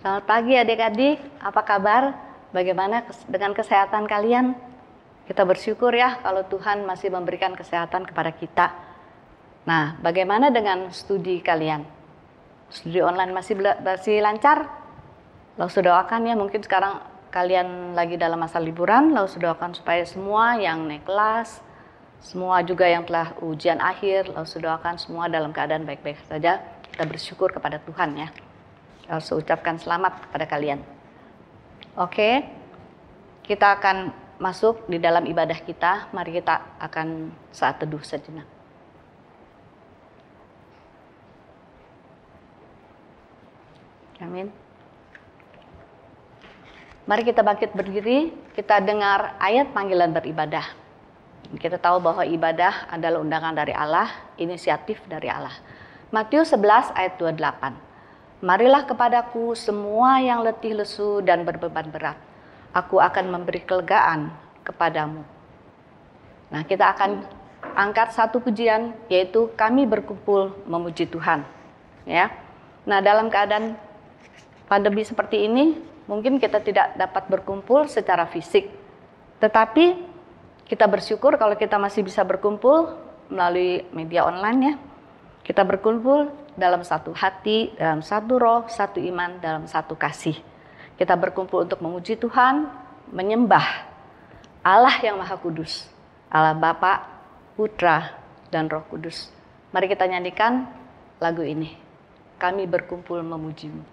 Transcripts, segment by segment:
Selamat pagi adik-adik, apa kabar? Bagaimana dengan kesehatan kalian? Kita bersyukur ya kalau Tuhan masih memberikan kesehatan kepada kita. Nah, bagaimana dengan studi kalian? Studi online masih lancar? Lalu doakan ya, mungkin sekarang kalian lagi dalam masa liburan, lalu doakan supaya semua yang naik kelas, semua juga yang telah ujian akhir, lalu doakan semua dalam keadaan baik-baik saja. Kita bersyukur kepada Tuhan ya. Lalu ucapkan selamat kepada kalian. Oke, kita akan masuk di dalam ibadah kita. Mari kita akan saat teduh sejenak. Amin. Mari kita bangkit berdiri, kita dengar ayat panggilan beribadah. Kita tahu bahwa ibadah adalah undangan dari Allah, inisiatif dari Allah. Matius 11 ayat 28. Marilah kepadaku semua yang letih lesu dan berbeban berat. Aku akan memberi kelegaan kepadamu. Nah, kita akan angkat satu pujian, yaitu kami berkumpul memuji Tuhan. Ya. Nah, dalam keadaan pandemi seperti ini, mungkin kita tidak dapat berkumpul secara fisik. Tetapi kita bersyukur kalau kita masih bisa berkumpul melalui media online ya. Kita berkumpul dalam satu hati, dalam satu roh, satu iman, dalam satu kasih. Kita berkumpul untuk memuji Tuhan, menyembah Allah yang Maha Kudus, Allah Bapa, Putra, dan Roh Kudus. Mari kita nyanyikan lagu ini. Kami berkumpul memuji-Mu.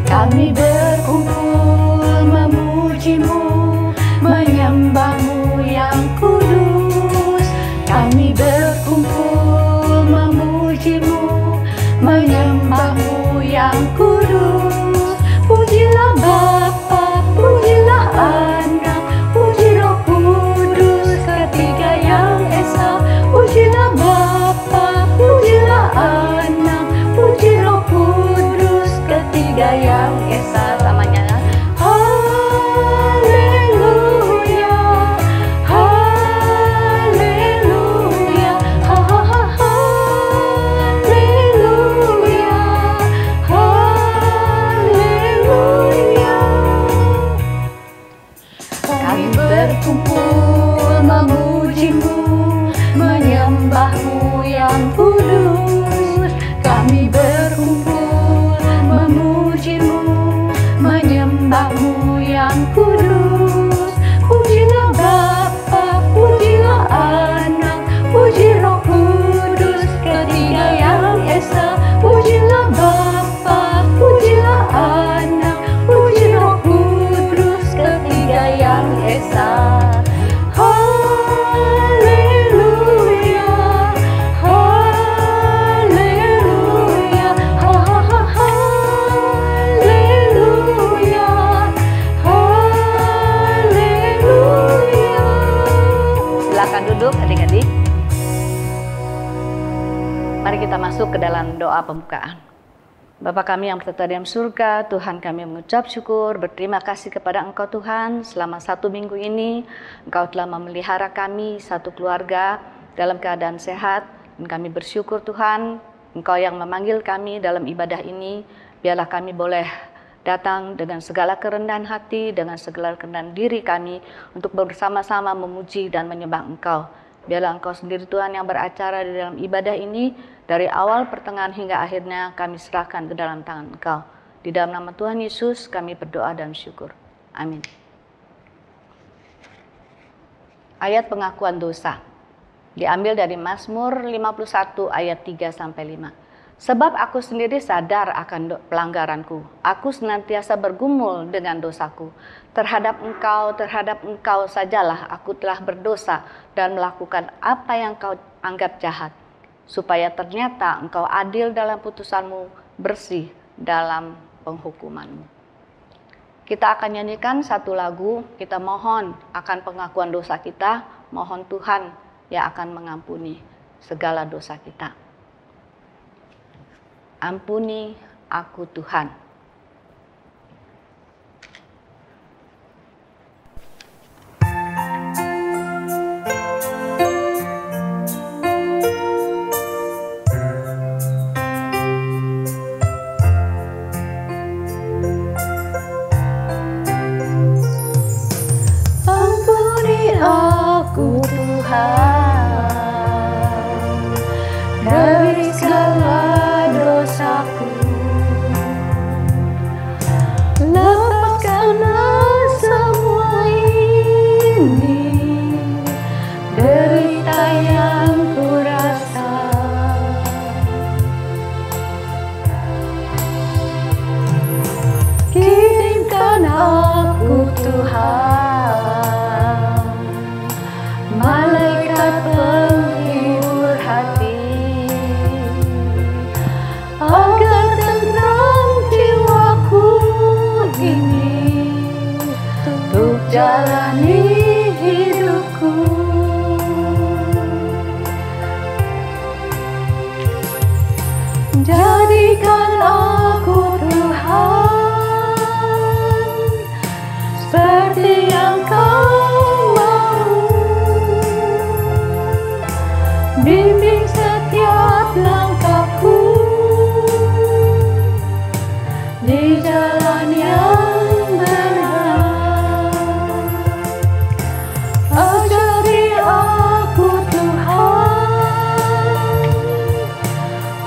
Kami berkumpul memuji-Mu, menyembah-Mu yang kudus. Kami berkumpul memuji-Mu, menyembah-Mu yang kudus. Pujilah Bapa, pujilah Anak, puji Roh Kudus, ketiga yang esa. Pujilah Bapa, pujilah Anak, puji Roh Kudus, ketiga yang esa. Selamanya. Berkumpul memuji-Mu, menyembah-Mu yang kudus. Kami berkumpul memuji-Mu, menyembah-Mu yang kudus. Pujilah Bapa, pujilah Anak, puji Roh Kudus, ketiga yang esa. Pujilah Bapa, pujilah Anak, puji Roh Kudus, ketiga yang esa. Duduk adik-adik. Mari kita masuk ke dalam doa pembukaan. Bapa kami yang bertata di dalam surga, Tuhan kami mengucap syukur, berterima kasih kepada Engkau Tuhan. Selama 1 minggu ini, Engkau telah memelihara kami, satu keluarga, dalam keadaan sehat. Dan kami bersyukur Tuhan, Engkau yang memanggil kami dalam ibadah ini. Biarlah kami boleh datang dengan segala kerendahan hati, dengan segala kerendahan diri kami untuk bersama-sama memuji dan menyembah Engkau. Biarlah Engkau sendiri Tuhan yang beracara di dalam ibadah ini, dari awal, pertengahan hingga akhirnya kami serahkan ke dalam tangan Engkau. Di dalam nama Tuhan Yesus kami berdoa dan syukur. Amin. Ayat pengakuan dosa diambil dari Mazmur 51 ayat 3-5. Sebab aku sendiri sadar akan pelanggaranku. Aku senantiasa bergumul dengan dosaku. Terhadap engkau sajalah aku telah berdosa dan melakukan apa yang kau anggap jahat. Supaya ternyata engkau adil dalam putusanmu, bersih dalam penghukumanmu. Kita akan nyanyikan satu lagu, kita mohon akan pengakuan dosa kita, mohon Tuhan yang akan mengampuni segala dosa kita. Ampuni aku Tuhan. Tuhan, malaikat penghibur hati, agar tenang jiwaku ini untuk jalani hidupku. Jadikan aku Tuhan seperti yang Kau mau, bimbing setiap langkahku di jalan yang benar. Ajari aku Tuhan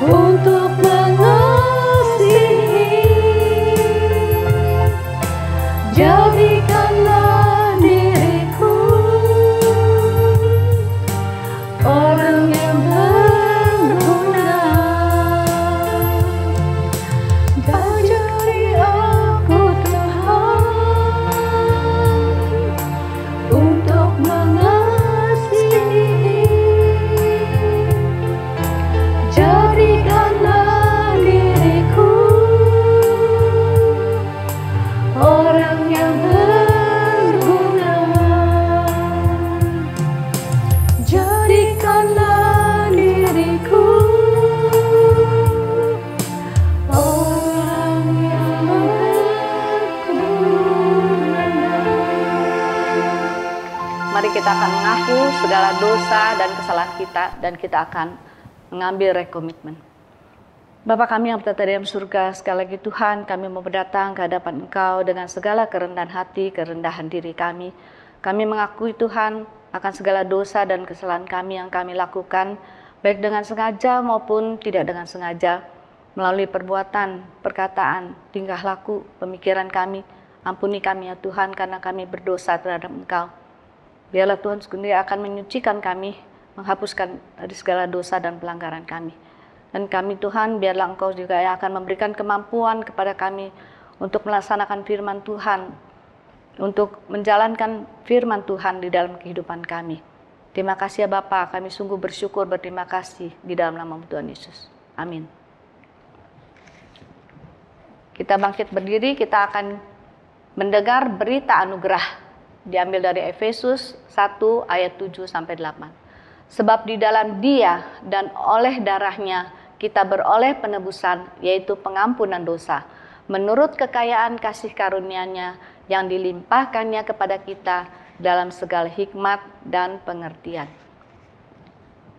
untuk mengasihi, jadikanlah diriku orang yang berguna. Ajari aku Tuhan untuk mengasihi, jadikanlah diriku orang yang berguna. Jadikanlah diriku orang yang berguna. Mari kita akan mengaku segala dosa dan kesalahan kita, dan kita akan mengambil rekomitmen. Bapa kami yang bertata di dalam surga, sekali lagi Tuhan, kami mau datang ke hadapan Engkau dengan segala kerendahan hati, kerendahan diri kami. Kami mengakui Tuhan akan segala dosa dan kesalahan kami yang kami lakukan, baik dengan sengaja maupun tidak dengan sengaja, melalui perbuatan, perkataan, tingkah laku, pemikiran kami. Ampuni kami ya Tuhan, karena kami berdosa terhadap Engkau. Biarlah Tuhan sendiri akan menyucikan kami, menghapuskan dari segala dosa dan pelanggaran kami. Dan kami Tuhan, biarlah Engkau juga yang akan memberikan kemampuan kepada kami untuk melaksanakan firman Tuhan, untuk menjalankan firman Tuhan di dalam kehidupan kami. Terima kasih ya Bapa, kami sungguh bersyukur, berterima kasih di dalam nama Tuhan Yesus. Amin. Kita bangkit berdiri, kita akan mendengar berita anugerah. Diambil dari Efesus 1 ayat 7-8. Sebab di dalam Dia dan oleh darahnya kita beroleh penebusan, yaitu pengampunan dosa, menurut kekayaan kasih karunia-Nya yang dilimpahkannya kepada kita dalam segala hikmat dan pengertian.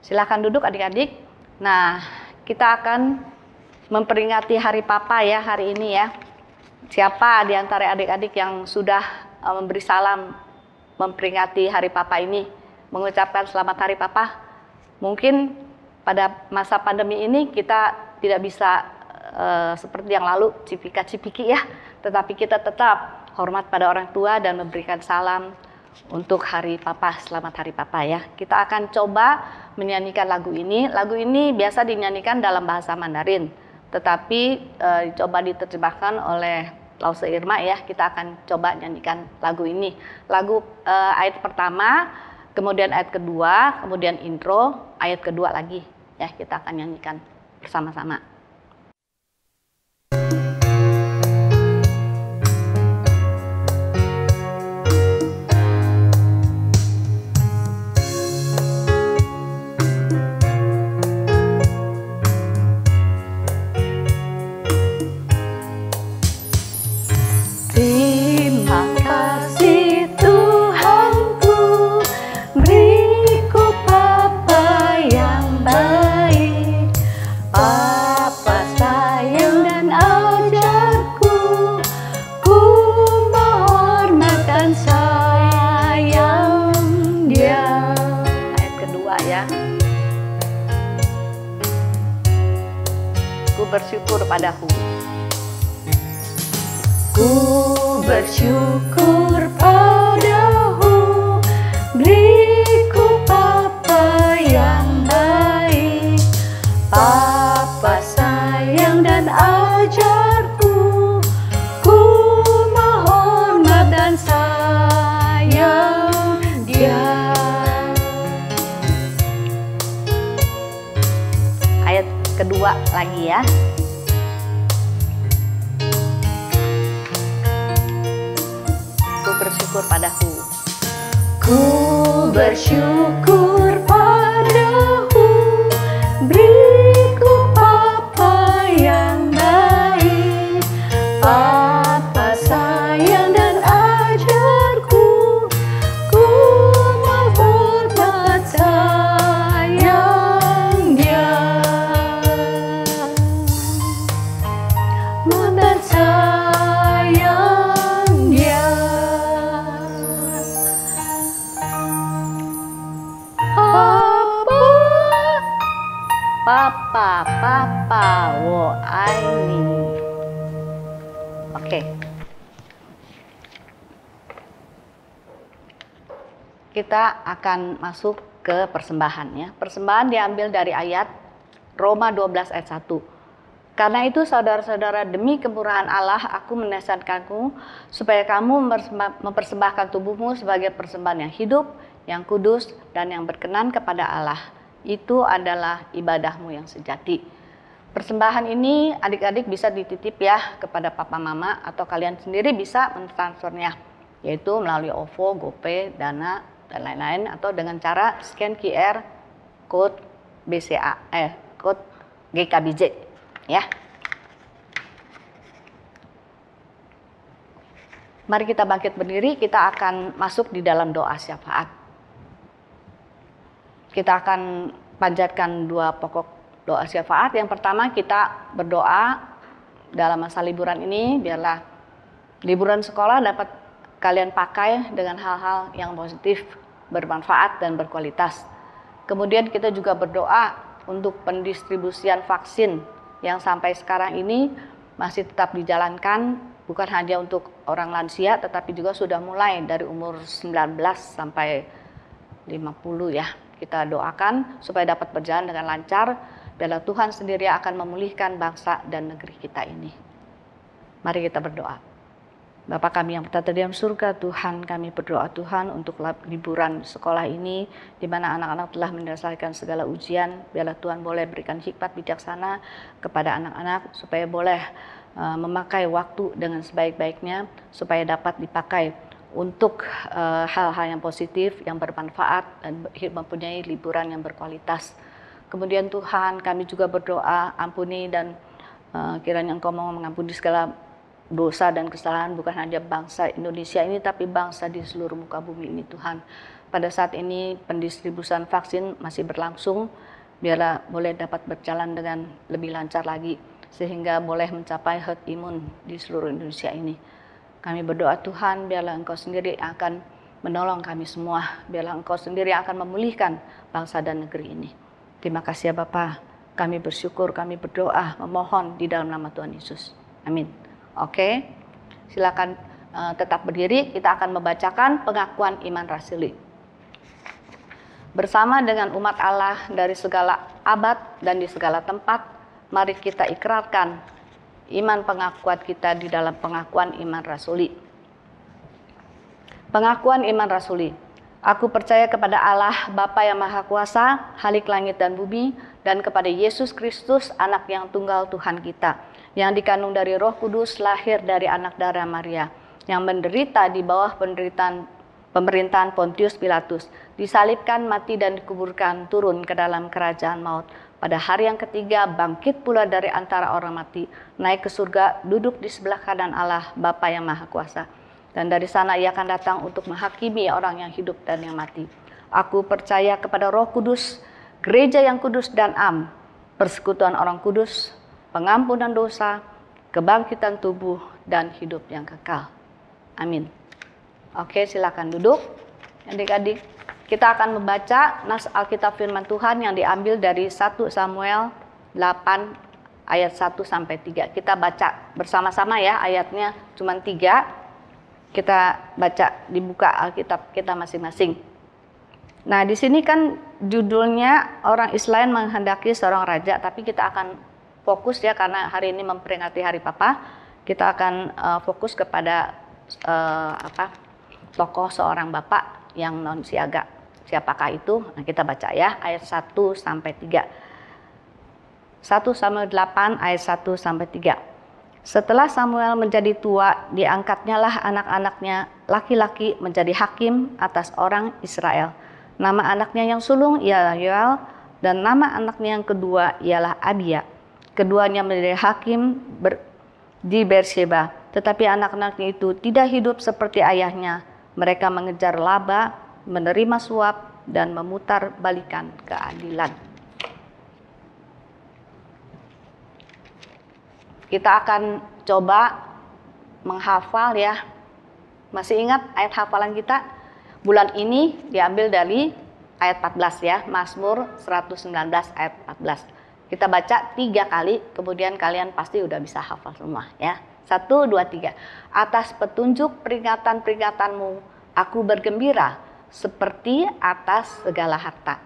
Silakan duduk adik-adik. Nah, kita akan memperingati Hari Papa ya hari ini ya. Siapa di antara adik-adik yang sudah memberi salam memperingati Hari Papa ini, mengucapkan selamat Hari Papa? Mungkin pada masa pandemi ini kita tidak bisa seperti yang lalu cipika-cipiki ya, tetapi kita tetap hormat pada orang tua dan memberikan salam untuk Hari Papa. Selamat Hari Papa ya. Kita akan coba menyanyikan lagu ini. Lagu ini biasa dinyanyikan dalam bahasa Mandarin, tetapi coba diterjemahkan oleh Lause Irma ya. Kita akan coba nyanyikan lagu ini. Lagu ayat pertama, kemudian ayat kedua, kemudian intro, ayat kedua lagi ya, kita akan nyanyikan bersama-sama. Terima kasih Tuhanku, beriku Papa yang baik, Papa sayang dan ajarku, ku menghormat dan sayang Dia. Ayat kedua ya. Ku bersyukur padaku. Ku bersyukur padamu, beriku Papa yang baik, Papa sayang dan ajarku, ku menghormat dan sayang lagi ya. Ku bersyukur padaku. Ku bersyukur padamu, beriku Bapa yang baik, Bapa sayang dan ajarku, ku mau hormat sayang Dia, hormat sayang Dia. Papa, wo aini. Oke. Kita akan masuk ke persembahan ya. Persembahan diambil dari ayat Roma 12 ayat 1. Karena itu saudara-saudara, demi kemurahan Allah aku menasihatkanmu supaya kamu mempersembahkan tubuhmu sebagai persembahan yang hidup, yang kudus, dan yang berkenan kepada Allah. Itu adalah ibadahmu yang sejati. Persembahan ini adik-adik bisa dititip ya kepada papa mama, atau kalian sendiri bisa mentransfernya, yaitu melalui OVO, GoPay, Dana, dan lain-lain, atau dengan cara scan QR code code GKBJ ya. Mari kita bangkit berdiri, kita akan masuk di dalam doa syafaat. Kita akan panjatkan dua pokok doa syafaat. Yang pertama, kita berdoa dalam masa liburan ini, biarlah liburan sekolah dapat kalian pakai dengan hal-hal yang positif, bermanfaat dan berkualitas. Kemudian kita juga berdoa untuk pendistribusian vaksin yang sampai sekarang ini masih tetap dijalankan, bukan hanya untuk orang lansia, tetapi juga sudah mulai dari umur 19 sampai 50 ya. Kita doakan supaya dapat berjalan dengan lancar, biarlah Tuhan sendiri akan memulihkan bangsa dan negeri kita ini. Mari kita berdoa. Bapa kami yang bertata di dalam surga, Tuhan, kami berdoa Tuhan untuk liburan sekolah ini, di mana anak-anak telah menyelesaikan segala ujian. Biarlah Tuhan boleh berikan hikmat bijaksana kepada anak-anak, supaya boleh memakai waktu dengan sebaik-baiknya, supaya dapat dipakai untuk hal-hal yang positif, yang bermanfaat, dan mempunyai liburan yang berkualitas. Kemudian Tuhan, kami juga berdoa, ampuni dan kiranya Engkau mau mengampuni segala dosa dan kesalahan, bukan hanya bangsa Indonesia ini, tapi bangsa di seluruh muka bumi ini Tuhan. Pada saat ini pendistribusian vaksin masih berlangsung, biarlah boleh dapat berjalan dengan lebih lancar lagi, sehingga boleh mencapai herd imun di seluruh Indonesia ini. Kami berdoa Tuhan, biarlah Engkau sendiri akan menolong kami semua. Biarlah Engkau sendiri akan memulihkan bangsa dan negeri ini. Terima kasih ya Bapa. Kami bersyukur, kami berdoa, memohon di dalam nama Tuhan Yesus. Amin. Oke, silakan tetap berdiri. Kita akan membacakan pengakuan iman rasuli. Bersama dengan umat Allah dari segala abad dan di segala tempat, mari kita ikrarkan iman pengakuan kita di dalam pengakuan iman rasuli. Pengakuan iman rasuli. Aku percaya kepada Allah, Bapa yang Maha Kuasa, Khalik langit dan bumi, dan kepada Yesus Kristus, anak yang tunggal Tuhan kita, yang dikandung dari Roh Kudus, lahir dari anak darah Maria, yang menderita di bawah pemerintahan Pontius Pilatus, disalibkan, mati dan dikuburkan, turun ke dalam kerajaan maut. Pada hari yang ketiga bangkit pula dari antara orang mati, naik ke surga, duduk di sebelah kanan Allah, Bapa yang Maha Kuasa. Dan dari sana ia akan datang untuk menghakimi orang yang hidup dan yang mati. Aku percaya kepada Roh Kudus, gereja yang kudus dan am, persekutuan orang kudus, pengampunan dosa, kebangkitan tubuh, dan hidup yang kekal. Amin. Oke, silakan duduk. Adik-adik, kita akan membaca nas Alkitab firman Tuhan yang diambil dari 1 Samuel 8 ayat 1 sampai 3. Kita baca bersama-sama ya, ayatnya cuma 3. Kita baca, dibuka Alkitab kita masing-masing. Nah, di sini kan judulnya orang Israel menghendaki seorang raja, tapi kita akan fokus ya, karena hari ini memperingati Hari Papa. Kita akan fokus kepada tokoh seorang bapak yang non siaga. Siapakah itu? Nah, kita baca ya ayat 1 sampai 3. 1 Samuel 8 ayat 1 sampai 3. Setelah Samuel menjadi tua, diangkatnyalah anak-anaknya laki-laki menjadi hakim atas orang Israel. Nama anaknya yang sulung ialah Yoel, dan nama anaknya yang kedua ialah Abia. Keduanya menjadi hakim di Beersheba. Tetapi anak-anaknya itu tidak hidup seperti ayahnya. Mereka mengejar laba, menerima suap, dan memutar balikan keadilan. Kita akan coba menghafal ya. Masih ingat ayat hafalan kita? Bulan ini diambil dari ayat 14 ya, Mazmur 119 ayat 14. Kita baca 3 kali, kemudian kalian pasti udah bisa hafal semua ya. 1, 2, 3. Atas petunjuk peringatan-peringatanmu, aku bergembira seperti atas segala harta.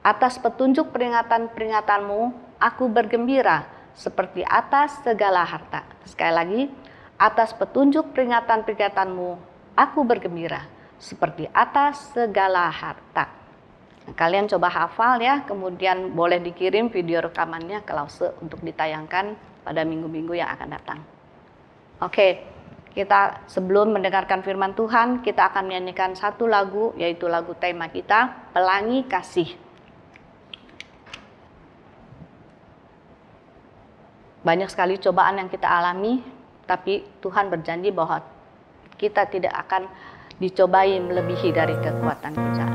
Atas petunjuk peringatan-peringatanmu, aku bergembira seperti atas segala harta. Sekali lagi, atas petunjuk peringatan-peringatanmu, aku bergembira seperti atas segala harta. Nah, kalian coba hafal ya, kemudian boleh dikirim video rekamannya ke Lause untuk ditayangkan pada minggu-minggu yang akan datang. Oke, kita sebelum mendengarkan firman Tuhan, kita akan menyanyikan satu lagu, yaitu lagu tema kita, Pelangi Kasih. Banyak sekali cobaan yang kita alami, tapi Tuhan berjanji bahwa kita tidak akan dicobai melebihi dari kekuatan kita.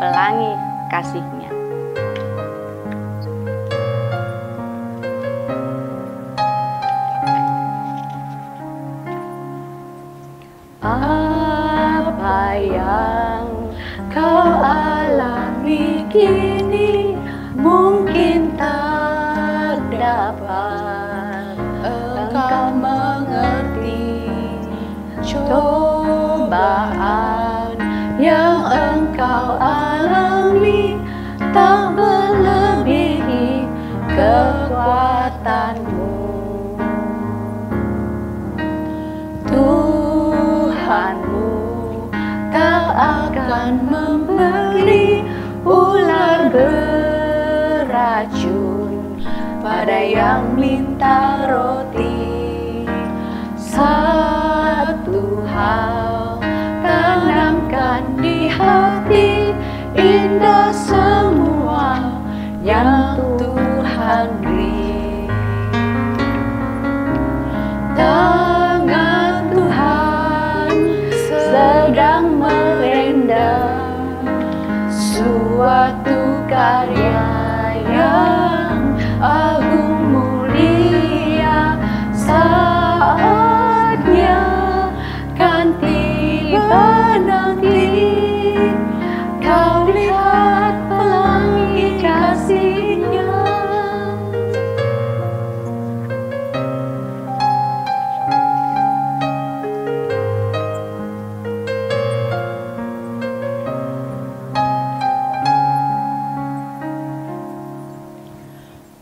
Pelangi kasih-Nya. Apa yang kau alami kini mungkin tak dapat engkau mengerti. Cobaan yang engkau alami tak melebihi kekuatanmu. Tuhanmu tak akan memberi ular beracun pada yang minta roti. Satu hal tanamkan di hati, indah semua yang Tuhan beri. Tangan Tuhan sedang merendam suatu karya yang agung mulia. Saatnya kan tiba nanti, kau lihat pelangi kasih-Nya.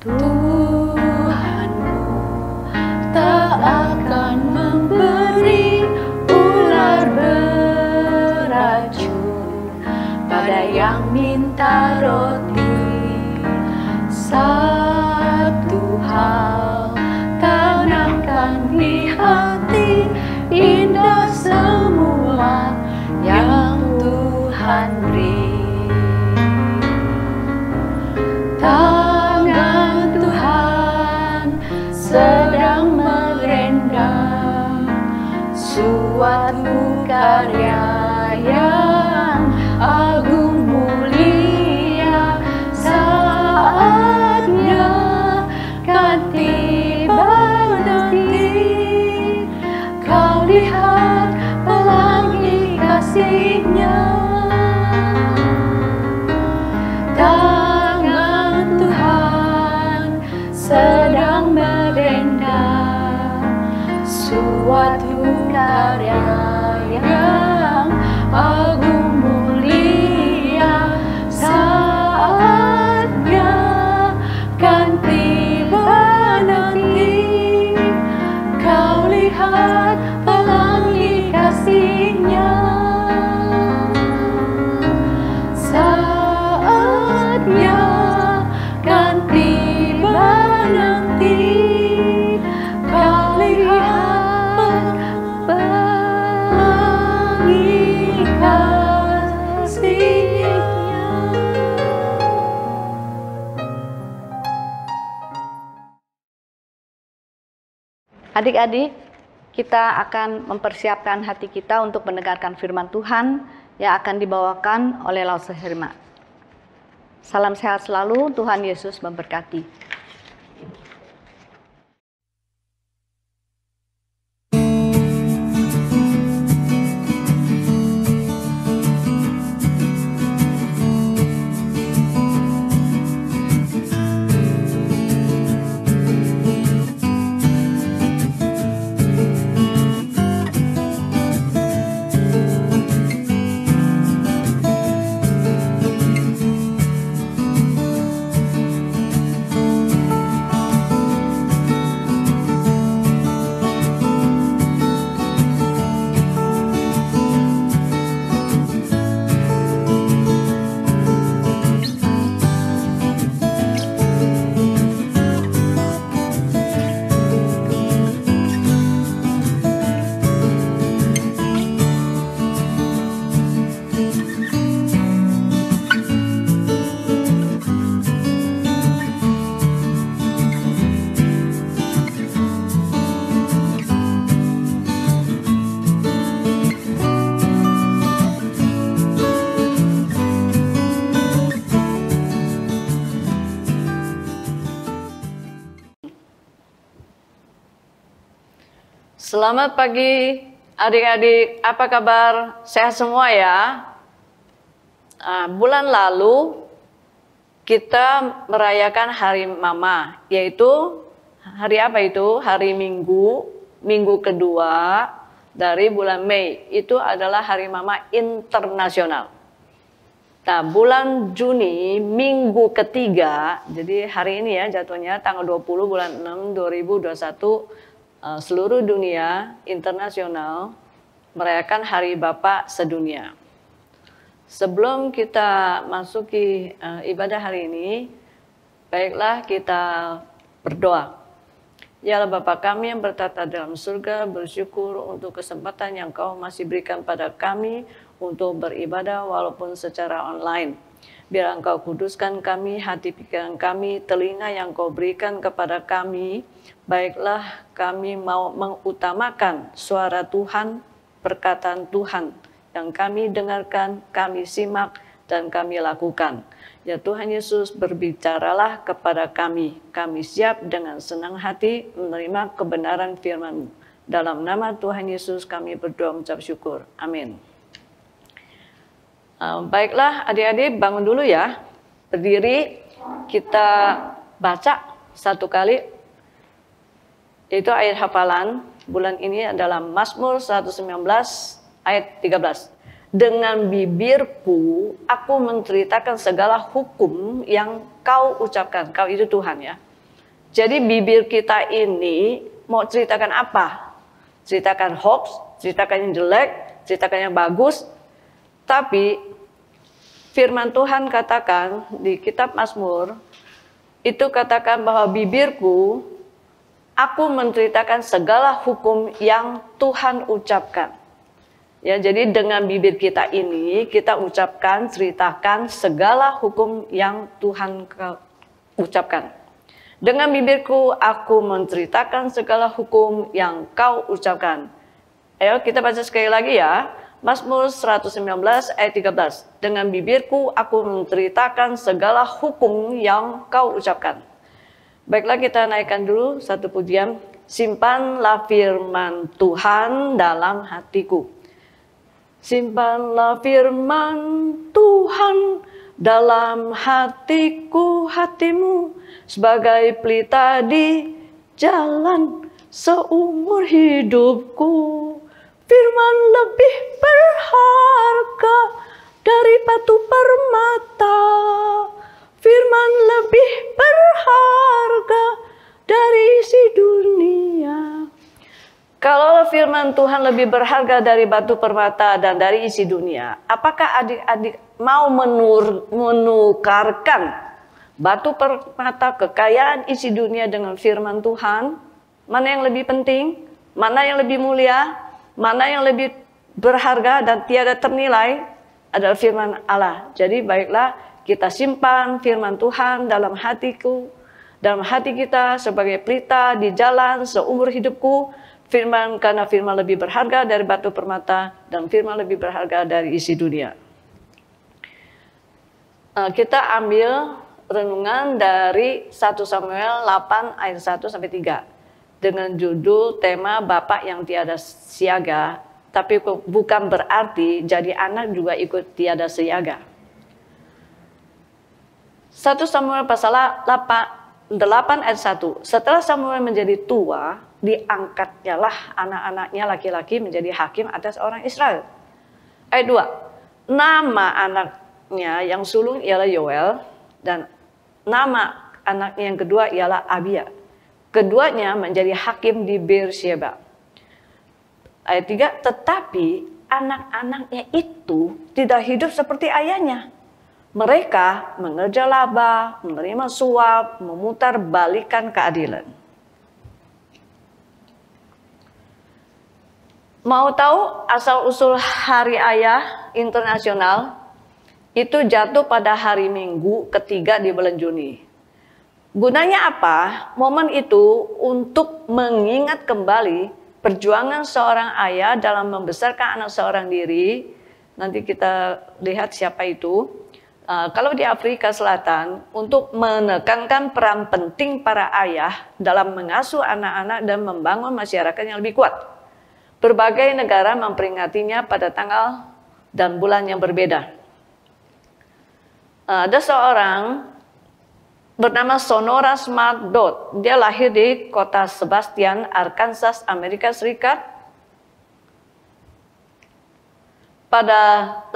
Tuhanmu tak akan memberi ular beracun pada yang minta roti. Satu hal tanamkan di hati, indah semua yang Tuhan beri. Tangan Tuhan sedang merendam suatu karya yang agung mulia. Saatnya kan tiba nanti, kau lihat pelangi kasih-Nya. Tangan Tuhan sedang merendam suatu karya yang agung mulia. Saatnya kan tiba nanti, kau lihat pelangi kasih-Nya. Saatnya Adik-adik, kita akan mempersiapkan hati kita untuk mendengarkan firman Tuhan yang akan dibawakan oleh Lause Herma. Salam sehat selalu, Tuhan Yesus memberkati. Selamat pagi adik-adik, apa kabar? Sehat semua ya? Bulan lalu kita merayakan Hari Mama, yaitu hari apa itu? Hari Minggu, minggu kedua dari bulan Mei. Itu adalah Hari Mama Internasional. Nah, bulan Juni, minggu ketiga, jadi hari ini ya jatuhnya tanggal 20 bulan 6 2021, seluruh dunia internasional merayakan Hari Bapa sedunia. Sebelum kita masuki ibadah hari ini, baiklah kita berdoa. Ya Allah Bapa kami yang bertata dalam surga, bersyukur untuk kesempatan yang Kau masih berikan pada kami untuk beribadah walaupun secara online. Biar Engkau kuduskan kami, hati pikiran kami, telinga yang Kau berikan kepada kami. Baiklah kami mau mengutamakan suara Tuhan, perkataan Tuhan yang kami dengarkan, kami simak, dan kami lakukan. Ya Tuhan Yesus, berbicaralah kepada kami. Kami siap dengan senang hati menerima kebenaran firman-Mu. Dalam nama Tuhan Yesus kami berdoa mengucap syukur. Amin. Baiklah adik-adik, bangun dulu ya. Berdiri, kita baca satu kali. Itu ayat hafalan bulan ini adalah Mazmur 119 ayat 13. Dengan bibirku aku menceritakan segala hukum yang Kau ucapkan. Kau itu Tuhan ya. Jadi bibir kita ini mau ceritakan apa? Ceritakan hoax, ceritakan yang jelek, ceritakan yang bagus. Tapi firman Tuhan katakan di kitab Mazmur, itu katakan bahwa bibirku, aku menceritakan segala hukum yang Tuhan ucapkan. Ya, jadi dengan bibir kita ini, kita ucapkan, ceritakan segala hukum yang Tuhan ucapkan. Dengan bibirku, aku menceritakan segala hukum yang Kau ucapkan. Ayo kita baca sekali lagi ya. Mazmur 119 ayat 13. Dengan bibirku aku menceritakan segala hukum yang Kau ucapkan. Baiklah kita naikkan dulu satu pujian. Simpanlah firman Tuhan dalam hatiku. Simpanlah firman Tuhan dalam hatiku, hatimu sebagai pelita di jalan seumur hidupku. Firman lebih berharga dari batu permata. Firman lebih berharga dari isi dunia. Kalau firman Tuhan lebih berharga dari batu permata dan dari isi dunia, apakah adik-adik mau menukarkan batu permata, kekayaan isi dunia dengan firman Tuhan? Mana yang lebih penting? Mana yang lebih mulia? Mana yang lebih berharga dan tiada ternilai? Adalah firman Allah. Jadi baiklah kita simpan firman Tuhan dalam hatiku, dalam hati kita sebagai pelita di jalan seumur hidupku. Firman, karena firman lebih berharga dari batu permata dan firman lebih berharga dari isi dunia. Kita ambil renungan dari 1 Samuel 8 ayat 1 sampai 3 dengan judul tema Bapak yang tiada siaga, tapi bukan berarti jadi anak juga ikut tiada siaga. 1 Samuel pasal 8 ayat 1. Setelah Samuel menjadi tua, diangkatnya lah anak-anaknya laki-laki menjadi hakim atas orang Israel. Ayat 2. Nama anaknya yang sulung ialah Yoel dan nama anaknya yang kedua ialah Abia. Keduanya menjadi hakim di Beersheba. Ayat 3. Tetapi anak-anaknya itu tidak hidup seperti ayahnya. Mereka mengerja laba, menerima suap, memutar balikan keadilan. Mau tahu asal-usul Hari Ayah Internasional? Itu jatuh pada hari Minggu ketiga di bulan Juni. Gunanya apa? Momen itu untuk mengingat kembali perjuangan seorang ayah dalam membesarkan anak seorang diri. Nanti kita lihat siapa itu. Kalau di Afrika Selatan, untuk menekankan peran penting para ayah dalam mengasuh anak-anak dan membangun masyarakat yang lebih kuat. Berbagai negara memperingatinya pada tanggal dan bulan yang berbeda. Ada seorang bernama Sonora Smart Dodd. Dia lahir di kota Sebastian, Arkansas, Amerika Serikat pada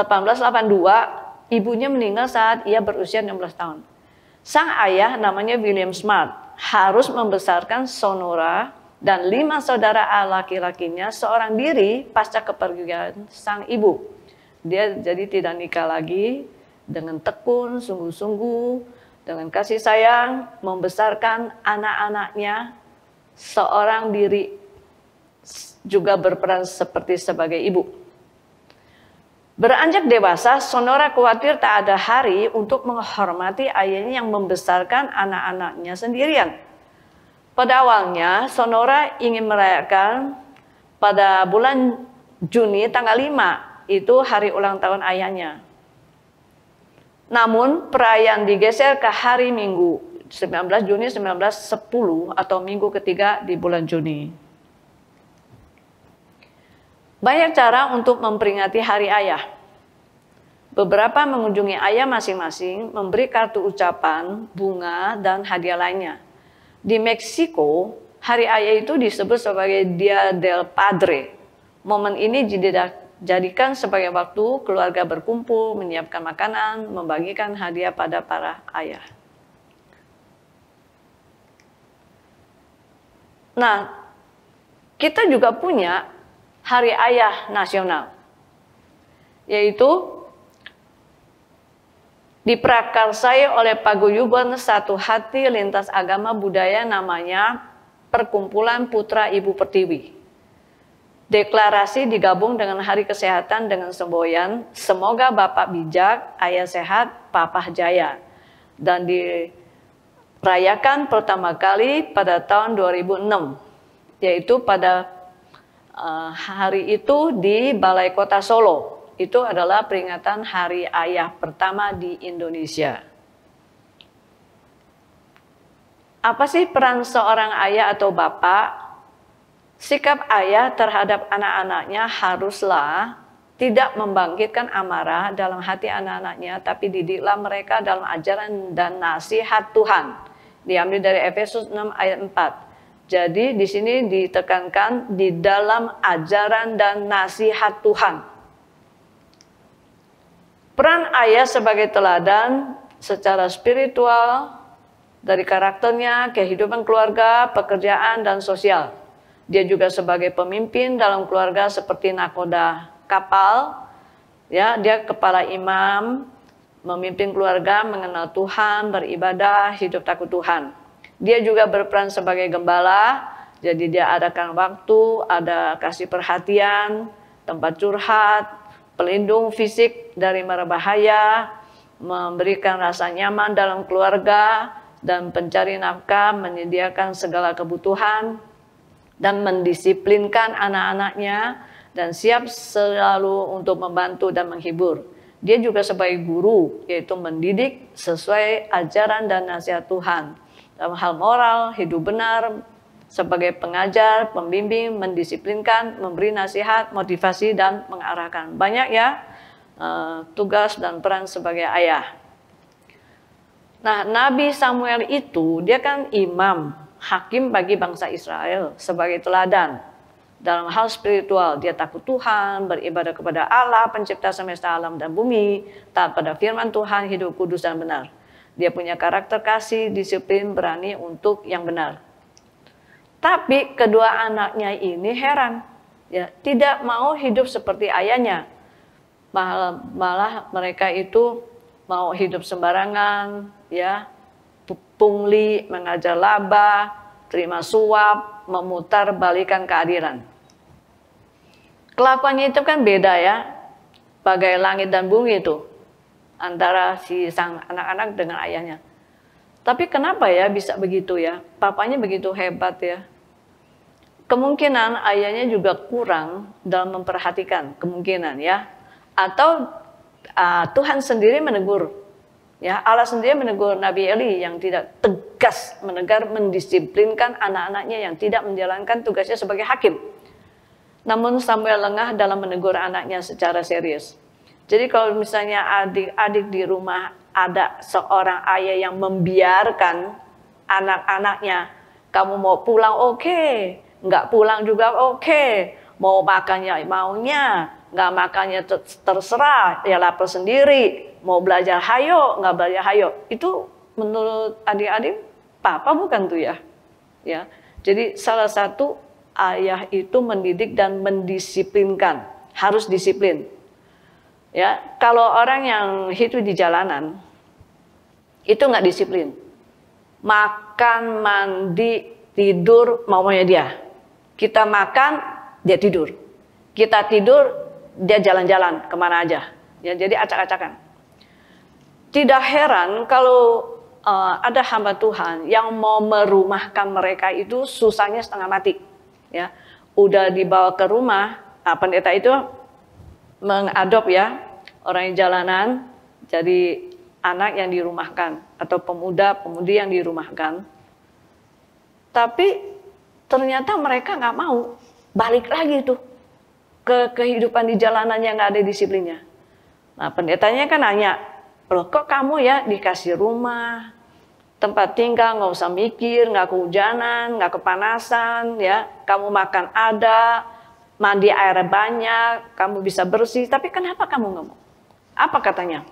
1882. Ibunya meninggal saat ia berusia 16 tahun. Sang ayah namanya William Smart harus membesarkan Sonora dan 5 saudara laki-lakinya seorang diri pasca kepergian sang ibu. Dia jadi tidak nikah lagi, dengan tekun, sungguh-sungguh, dengan kasih sayang, membesarkan anak-anaknya seorang diri, juga berperan seperti sebagai ibu. Beranjak dewasa, Sonora khawatir tak ada hari untuk menghormati ayahnya yang membesarkan anak-anaknya sendirian. Pada awalnya, Sonora ingin merayakan pada bulan Juni tanggal 5, itu hari ulang tahun ayahnya. Namun, perayaan digeser ke hari Minggu, 19 Juni 1910 atau minggu ketiga di bulan Juni. Banyak cara untuk memperingati Hari Ayah. Beberapa mengunjungi ayah masing-masing, memberi kartu ucapan, bunga, dan hadiah lainnya. Di Meksiko, Hari Ayah itu disebut sebagai Dia del Padre. Momen ini dijadikan sebagai waktu keluarga berkumpul, menyiapkan makanan, membagikan hadiah pada para ayah. Nah, kita juga punya Hari Ayah Nasional, yaitu diprakarsai oleh paguyuban satu hati lintas agama budaya namanya Perkumpulan Putra Ibu Pertiwi. Deklarasi digabung dengan Hari Kesehatan dengan semboyan, semoga Bapak bijak, Ayah sehat, Papa jaya. Dan dirayakan pertama kali pada tahun 2006, yaitu pada hari itu di Balai Kota Solo. Itu adalah peringatan Hari Ayah pertama di Indonesia. Apa sih peran seorang ayah atau bapak? Sikap ayah terhadap anak-anaknya haruslah tidak membangkitkan amarah dalam hati anak-anaknya, tapi didiklah mereka dalam ajaran dan nasihat Tuhan. Diambil dari Efesus 6 ayat 4. Jadi di sini ditekankan di dalam ajaran dan nasihat Tuhan. Peran ayah sebagai teladan secara spiritual dari karakternya, kehidupan keluarga, pekerjaan, dan sosial. Dia juga sebagai pemimpin dalam keluarga seperti nakoda kapal. Ya, dia kepala imam, memimpin keluarga, mengenal Tuhan, beribadah, hidup takut Tuhan. Dia juga berperan sebagai gembala, jadi dia adakan waktu, ada kasih perhatian, tempat curhat, pelindung fisik dari mara bahaya, memberikan rasa nyaman dalam keluarga, dan pencari nafkah, menyediakan segala kebutuhan, dan mendisiplinkan anak-anaknya, dan siap selalu untuk membantu dan menghibur. Dia juga sebagai guru, yaitu mendidik sesuai ajaran dan nasihat Tuhan. Dalam hal moral, hidup benar, sebagai pengajar, pembimbing, mendisiplinkan, memberi nasihat, motivasi, dan mengarahkan. Banyak ya tugas dan peran sebagai ayah. Nah, Nabi Samuel itu, dia kan imam, hakim bagi bangsa Israel sebagai teladan. Dalam hal spiritual, dia takut Tuhan, beribadah kepada Allah, pencipta semesta alam dan bumi, taat pada firman Tuhan, hidup kudus dan benar. Dia punya karakter kasih, disiplin, berani untuk yang benar. Tapi kedua anaknya ini heran, ya, tidak mau hidup seperti ayahnya. Malah mereka itu mau hidup sembarangan, ya, pungli, mengajar laba, terima suap, memutar balikan keadilan. Kelakuannya itu kan beda ya, bagai langit dan bumi itu, antara si sang anak-anak dengan ayahnya. Tapi kenapa ya bisa begitu ya, papanya begitu hebat ya. Kemungkinan ayahnya juga kurang dalam memperhatikan, kemungkinan ya. Atau Tuhan sendiri menegur, ya, Allah sendiri menegur Nabi Eli yang tidak tegas menegar, mendisiplinkan anak-anaknya yang tidak menjalankan tugasnya sebagai hakim. Namun Samuel lengah dalam menegur anaknya secara serius. Jadi kalau misalnya adik-adik di rumah ada seorang ayah yang membiarkan anak-anaknya, kamu mau pulang oke, nggak pulang juga oke, mau makannya maunya, nggak makannya terserah, ya lapar sendiri, mau belajar hayo, nggak belajar hayo. Itu menurut adik-adik papa bukan tuh ya. Ya. Jadi salah satu ayah itu mendidik dan mendisiplinkan, harus disiplin. Ya, kalau orang yang hidup di jalanan itu nggak disiplin. Makan, mandi, tidur maunya dia. Kita makan, dia tidur. Kita tidur, dia jalan-jalan kemana aja, ya, jadi acak-acakan. Tidak heran kalau ada hamba Tuhan yang mau merumahkan mereka itu susahnya setengah mati, ya. Udah dibawa ke rumah, pendeta itu mengadop ya orang yang jalanan jadi anak yang dirumahkan atau pemuda-pemudi yang dirumahkan. Tapi ternyata mereka nggak mau balik lagi tuh ke kehidupan di jalanan yang nggak ada disiplinnya. Nah, pendetanya kan nanya, loh kok kamu ya dikasih rumah, tempat tinggal, nggak usah mikir, nggak kehujanan, nggak kepanasan, ya, kamu makan ada, mandi air banyak, kamu bisa bersih, tapi kenapa kamu nggak mau? Apa katanya?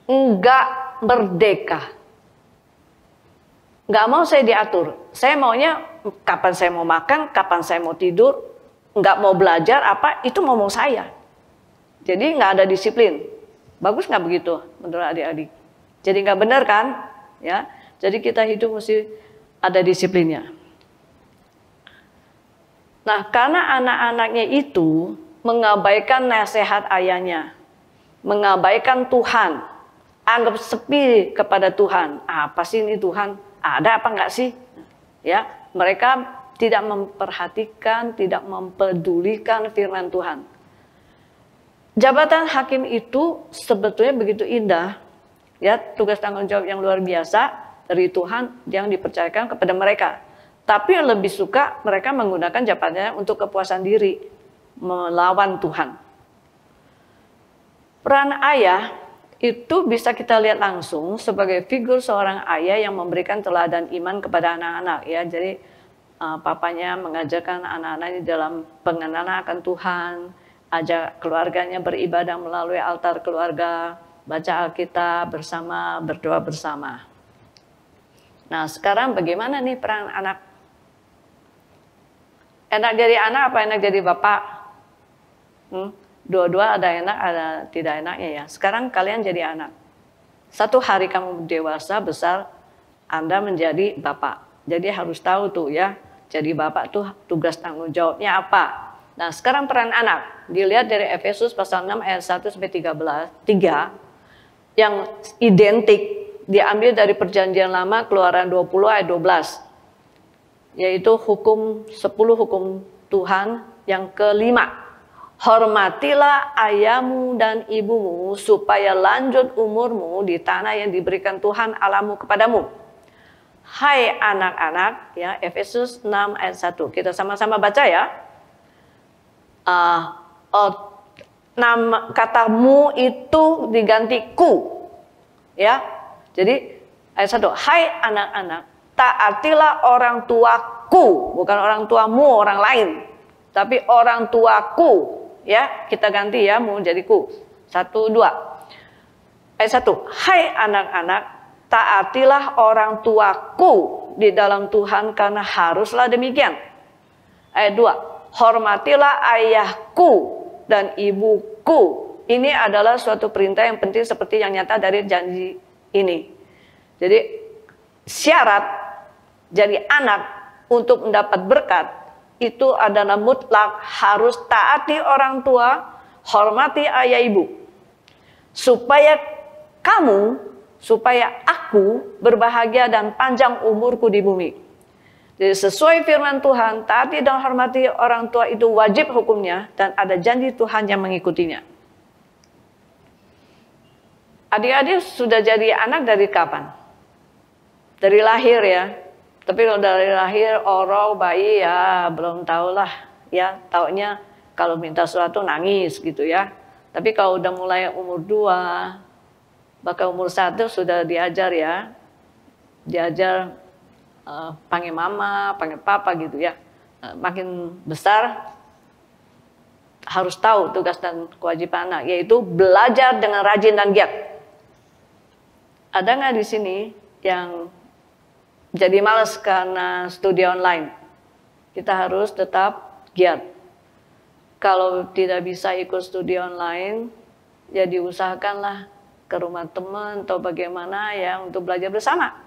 Nggak merdeka. Nggak mau saya diatur. Saya maunya kapan saya mau makan, kapan saya mau tidur, nggak mau belajar apa, itu mau saya. Jadi nggak ada disiplin. Bagus nggak begitu menurut adik-adik? Jadi nggak benar kan? Ya. Jadi kita hidup mesti ada disiplinnya. Nah, karena anak-anaknya itu mengabaikan nasihat ayahnya, mengabaikan Tuhan, anggap sepi kepada Tuhan. Apa sih ini Tuhan? Ada apa enggak sih? Ya, mereka tidak memperhatikan, tidak mempedulikan firman Tuhan. Jabatan hakim itu sebetulnya begitu indah, ya, tugas tanggung jawab yang luar biasa dari Tuhan yang dipercayakan kepada mereka. Tapi yang lebih suka mereka menggunakan jabatannya untuk kepuasan diri, melawan Tuhan. Peran ayah itu bisa kita lihat langsung sebagai figur seorang ayah yang memberikan teladan iman kepada anak-anak, ya. Jadi papanya mengajarkan anak-anaknya dalam pengenalan akan Tuhan, ajak keluarganya beribadah melalui altar keluarga, baca Alkitab bersama, berdoa bersama. Nah, sekarang bagaimana nih peran anak? Enak jadi anak apa enak jadi bapak? Dua-dua ada enak, ada tidak enaknya ya. Sekarang kalian jadi anak. Satu hari kamu dewasa, besar, Anda menjadi bapak. Jadi harus tahu tuh ya, jadi bapak tuh tugas tanggung jawabnya apa. Nah, sekarang peran anak. Dilihat dari Efesus pasal 6 ayat 1 sampai 3 yang identik diambil dari Perjanjian Lama, Keluaran 20 ayat 12. Yaitu 10 hukum Tuhan yang kelima. Hormatilah ayahmu dan ibumu supaya lanjut umurmu di tanah yang diberikan Tuhan Allahmu kepadamu. Hai anak-anak, ya, Efesus 6 ayat 1. Kita sama-sama baca ya. Nama katamu itu diganti ku. Ya. Jadi ayat 1. Hai anak-anak, taatilah orang tuaku, bukan orang tuamu orang lain, tapi orang tuaku. Ya, kita ganti ya, mau jadi ku. 1, 2. Ayat 1. Hai anak-anak, taatilah orang tuaku di dalam Tuhan karena haruslah demikian. Ayat 2. Hormatilah ayahku dan ibuku. Ini adalah suatu perintah yang penting seperti yang nyata dari janji ini. Jadi syarat jadi anak untuk mendapat berkat itu adalah mutlak harus taati orang tua, hormati ayah ibu. Supaya aku berbahagia dan panjang umurku di bumi. Jadi sesuai firman Tuhan, taati dan hormati orang tua itu wajib hukumnya dan ada janji Tuhan yang mengikutinya. Adik-adik sudah jadi anak dari kapan? Dari lahir ya. Tapi kalau dari lahir orang bayi ya belum tahulah ya, taunya kalau minta sesuatu nangis gitu ya. Tapi kalau udah mulai umur 2 bahkan umur 1 sudah diajar ya. Diajar panggil mama, panggil papa gitu ya. Makin besar harus tahu tugas dan kewajiban anak, yaitu belajar dengan rajin dan giat. Ada nggak di sini yang jadi malas karena studi online? Kita harus tetap giat. Kalau tidak bisa ikut studi online, ya diusahakanlah ke rumah teman atau bagaimana ya untuk belajar bersama.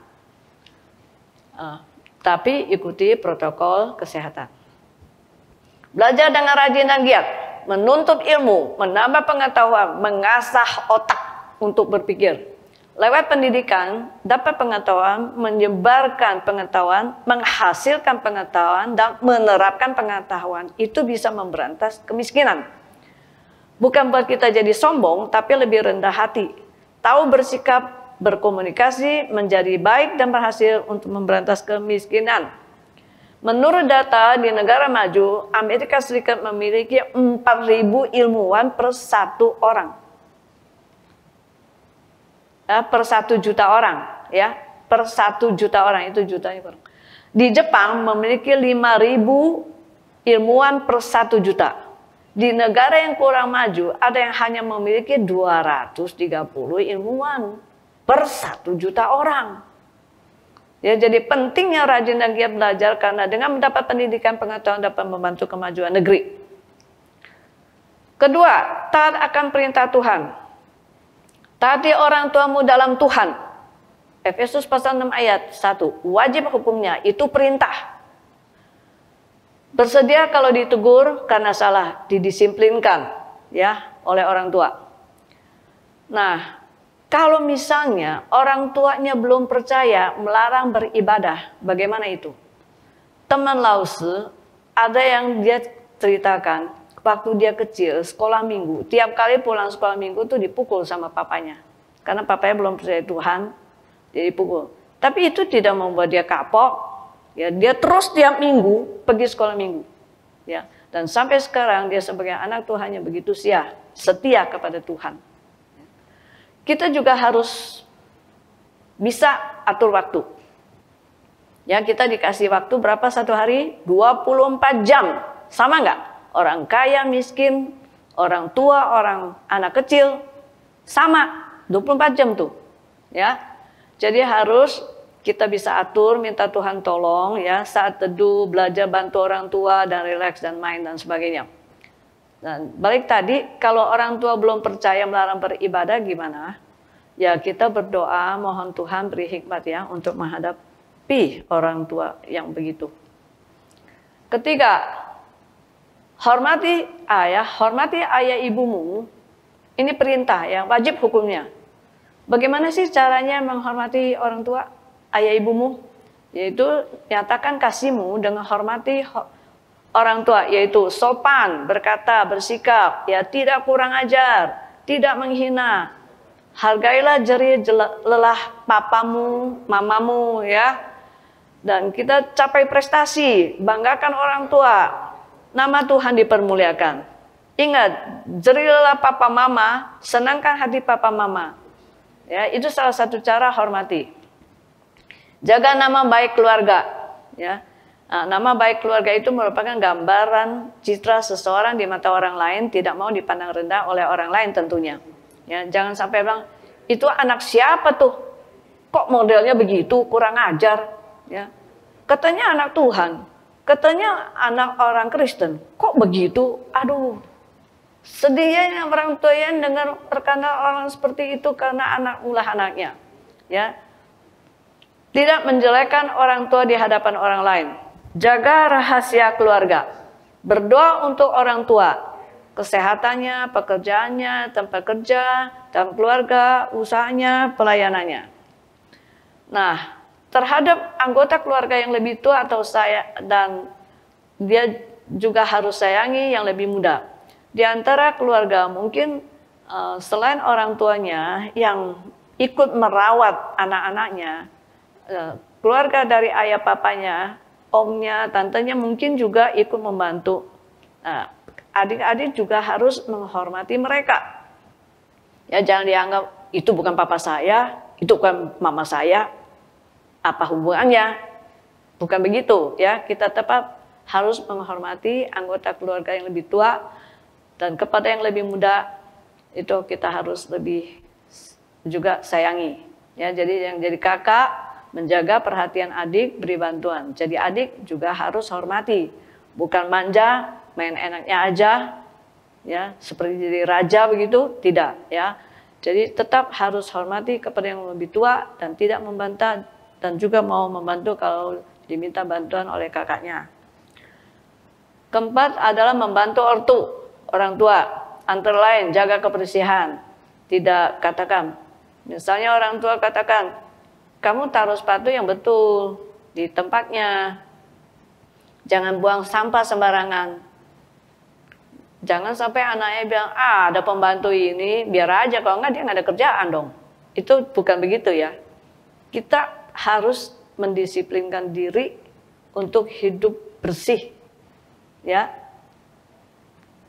Tapi ikuti protokol kesehatan. Belajar dengan rajin dan giat, menuntut ilmu, menambah pengetahuan, mengasah otak untuk berpikir. Lewat pendidikan, dapat pengetahuan, menyebarkan pengetahuan, menghasilkan pengetahuan, dan menerapkan pengetahuan. Itu bisa memberantas kemiskinan. Bukan buat kita jadi sombong, tapi lebih rendah hati. Tahu bersikap, berkomunikasi, menjadi baik dan berhasil untuk memberantas kemiskinan. Menurut data di negara maju, Amerika Serikat memiliki 4.000 ilmuwan per 1 orang. Per 1 juta orang, ya, per 1 juta orang, itu jutanya. Di Jepang memiliki 5.000 ilmuwan per 1 juta. Di negara yang kurang maju ada yang hanya memiliki 230 ilmuwan per 1 juta orang. Ya, jadi pentingnya rajin dan giat belajar karena dengan mendapat pendidikan pengetahuan dapat membantu kemajuan negeri. Kedua, taat akan perintah Tuhan. Taati orang tuamu dalam Tuhan. Efesus pasal 6 ayat 1. Wajib hukumnya, itu perintah. Bersedia kalau ditegur karena salah, didisiplinkan ya oleh orang tua. Nah, kalau misalnya orang tuanya belum percaya, melarang beribadah, bagaimana itu? Teman Lause, ada yang dia ceritakan, waktu dia kecil, sekolah minggu, tiap kali pulang sekolah minggu tuh dipukul sama papanya. Karena papanya belum percaya Tuhan, dia dipukul. Tapi itu tidak membuat dia kapok. Ya, dia terus tiap minggu pergi sekolah minggu. Ya, dan sampai sekarang dia sebagai anak Tuhannya begitu setia kepada Tuhan. Kita juga harus bisa atur waktu. Ya, kita dikasih waktu berapa satu hari? 24 jam. Sama nggak? Orang kaya, miskin, orang tua, orang anak kecil, sama 24 jam tuh, ya. Jadi harus kita bisa atur, minta Tuhan tolong, ya, saat teduh, belajar bantu orang tua dan rileks dan main dan sebagainya. Dan balik tadi, kalau orang tua belum percaya melarang beribadah gimana? Ya kita berdoa, mohon Tuhan beri hikmat ya untuk menghadapi orang tua yang begitu. Ketiga, hormati ayah ibumu. Ini perintah yang wajib hukumnya. Bagaimana sih caranya menghormati orang tua, ayah ibumu? Yaitu nyatakan kasihmu dengan hormati orang tua, yaitu sopan, berkata, bersikap, ya tidak kurang ajar, tidak menghina. Hargailah jerih lelah papamu, mamamu, ya. Dan kita capai prestasi, banggakan orang tua, nama Tuhan dipermuliakan. Ingat, jerih lelah papa mama, senangkan hati papa mama. Ya, itu salah satu cara hormati. Jaga nama baik keluarga, ya. Nah, nama baik keluarga itu merupakan gambaran citra seseorang di mata orang lain, tidak mau dipandang rendah oleh orang lain tentunya. Ya, jangan sampai bilang, itu anak siapa tuh? Kok modelnya begitu, kurang ajar? Ya. Katanya anak Tuhan, katanya anak orang Kristen, kok begitu? Aduh, sedihnya orang tua yang dengar perkataan orang seperti itu karena anak ulah anaknya. Ya. Tidak menjelekkan orang tua di hadapan orang lain. Jaga rahasia keluarga. Berdoa untuk orang tua. Kesehatannya, pekerjaannya, tempat kerja, dan keluarga, usahanya, pelayanannya. Nah, terhadap anggota keluarga yang lebih tua atau dan dia juga harus sayangi yang lebih muda. Di antara keluarga mungkin selain orang tuanya yang ikut merawat anak-anaknya, keluarga dari ayah papanya, omnya, tantenya mungkin juga ikut membantu. Nah, adik-adik juga harus menghormati mereka. Ya, jangan dianggap itu bukan papa saya, itu bukan mama saya. Apa hubungannya? Bukan begitu, ya. Kita tetap harus menghormati anggota keluarga yang lebih tua, dan kepada yang lebih muda itu kita harus lebih juga sayangi. Ya, jadi yang jadi kakak menjaga perhatian adik, beri bantuan. Jadi adik juga harus hormati, bukan manja, main enaknya aja, ya seperti jadi raja begitu, tidak. Ya, jadi tetap harus hormati kepada yang lebih tua dan tidak membantah, dan juga mau membantu kalau diminta bantuan oleh kakaknya. Keempat adalah membantu orang tua, antara lain jaga kebersihan. Tidak katakan, misalnya orang tua katakan, kamu taruh sepatu yang betul di tempatnya, jangan buang sampah sembarangan. Jangan sampai anaknya bilang, ada pembantu ini, biar aja, kalau enggak dia nggak ada kerjaan dong. Itu bukan begitu, ya. Kita harus mendisiplinkan diri untuk hidup bersih, ya.